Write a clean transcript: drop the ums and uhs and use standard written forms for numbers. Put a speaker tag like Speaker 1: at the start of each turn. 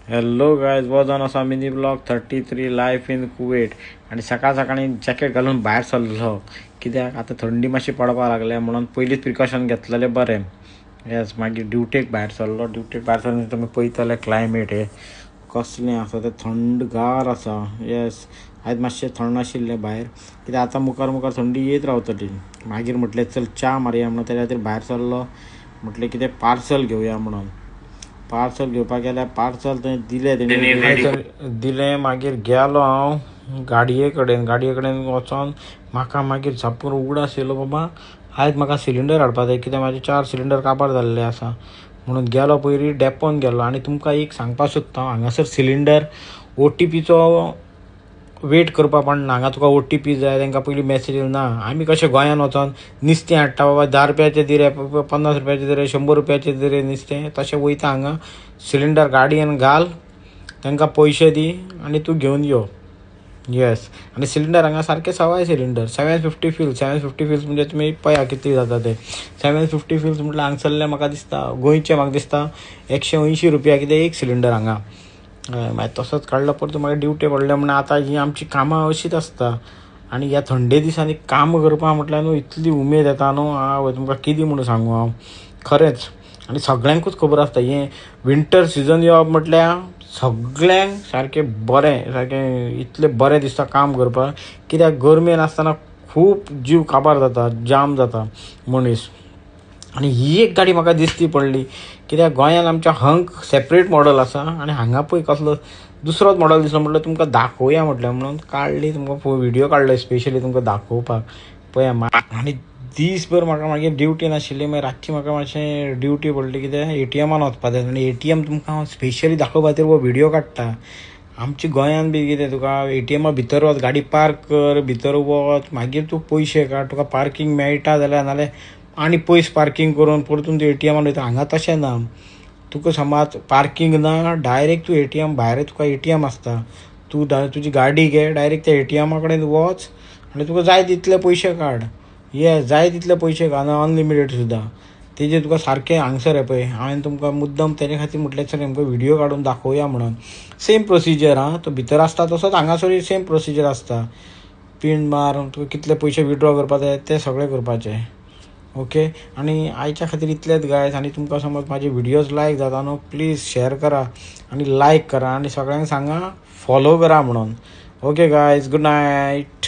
Speaker 1: Hello guys, वजन असा mini blog 33 life in Kuwait. आणि सकाळ सकाळी जॅकेट घालून भायर सरलो कित्याक आता थंडी मातशी पडपा लागल्या म्हणून पयलींच प्रिकॉशन घेतलेले बरें. येस, मागीर ड्युटेक भायर सरलो. ड्युटेक भायर सरलो तुमी पळयतले क्लायमेट हे कसलें आसा तें थंडगार आसा. येस, आयज मातशें थंड आशिल्लें भायर कित्याक आतां मुखार मुखार थंडी येत रावतली. मागीर म्हटलें चल च्या मारया म्हणून तेच्या खातीर भायर सरलो. म्हटलें कितें पार्सल घेवया म्हणून. पार्सल घेवपाक गेल्यार पार्सल थंय दिलें. मागीर गेलो हांव गाडये कडेन वचोन म्हाका मागीर झापून उगडास आशिल्लो बाबा आयज म्हाका सिलिंडर हाडपा जाय कित्याक म्हाजे 4 सिलिंडर काबार जाल्ले आसा म्हणून गेलो. पयलीं डेपोन गेलो. आनी तुमकां एक सांगपाक सोदता, हांगासर सिलिंडर OTPचो वेट करपा पडना. हांगा तुका OTP जाय तांकां पयलीं मॅसेज ना. आमी कशें गोंयान वचोन नुस्तें हाडटा बाबा 10 रुपयाचें दिरे, 50 रुपयाचें दिरे, 100 रुपयाचें दिरे नुस्तें, तशें वयता हांगा सिलिंडर गाडयेन घाल, तांकां पयशे दी आनी तूं घेवन यो. येस, आनी सिलिंडर हांगा सारकें सवाय सिलिंडर 750 फिल्स. 750 फिल्स म्हणजे तुमी पळया कितली जाता ते. 750 फिल्स म्हटल्यार हांगसरले म्हाका दिसता गोंयचे म्हाका दिसता 180 रुपया कितें एक सिलिंडर हांगा. मागीर तसोच काडलो परतून म्हाका ड्युटी पडलें. म्हणून आतां ही आमची कामां अशीच आसता. आनी ह्या थंडे दिसांनी काम करपा म्हटल्यार न्हू इतली उमेद येता न्हू, हांव तुमकां कितें म्हणून सांगू हांव खरेंच. आनी सगळ्यांकूच खबर आसता हें विंटर सिजन येवप म्हटल्यार सगळ्यांक सारकें बरें, सारकें इतलें बरें दिसता काम करपाक. कित्याक गरमेन आसतना खूब जीव काबार जाता, जाम जाता मनीस. आनी ही एक गाडी म्हाका दिसती पडली कित्याक गोंयान आमच्या हंक सेपरेट मॉडल आसा आनी हांगा पळय कसलो दुसरोच मॉडल दिसलो. म्हटल्यार तुमकां दाखोवया म्हटल्यार म्हणून काडली, तुमकां व्हिडिओ काडलो स्पेशली तुमकां दाखोवपाक. पळया आनी दीसभर म्हाका मागीर ड्युटी नाशिल्ली. मागीर रातची म्हाका मातशें ड्युटी पडली कित्याक ATMान वचपा जाय. आनी ATM तुमकां हांव स्पेशली दाखोवपा खातीर वो व्हिडिओ काडटा. आमच्या गोंयान बी कितें तुका ATMा भितर वच, गाडी पार्क कर, भितर वच, मागीर तूं पयशे काड, तुका पार्किंग मेळटा जाल्यार, नाल्यार आनी पयस पार्किंग करून परतून तूं ATMान वयता. हांगा तशें ना. तुका समज पार्किंग ना, डायरेक्ट तूं ATM भायर तुका ATM आसता. तूं तुजी गाडी घे, डायरेक्ट त्या ATMा कडेन वच आनी तुका जाय तितले पयशे काड. येस, जाय तितले पयशे काड, अनलिमिटेड सुद्दां. तेजे तुका सारकें हांगसर आहे पळय. हांवें तुमकां मुद्दम तेजे खातीर म्हटलें सर आमकां व्हिडिओ काडून दाखोवया म्हणून. सेम प्रोसिजर आं, तो भितर आसता तसोच हांगासर सेम प्रोसिजर आसता. पीन मार, तुका कितले पयशे विड्रॉ करपा जाय ते सगळें करपाचें. ओके, आनी आयच्या खातीर इतलेंच गायज. आनी तुमकां समज म्हाजे व्हिडियोज लायक जाता न्हू, प्लीज शेअर करा आनी लायक करा आनी सगळ्यांक सांगा फॉलो करा म्हणून. Okay guys, good night.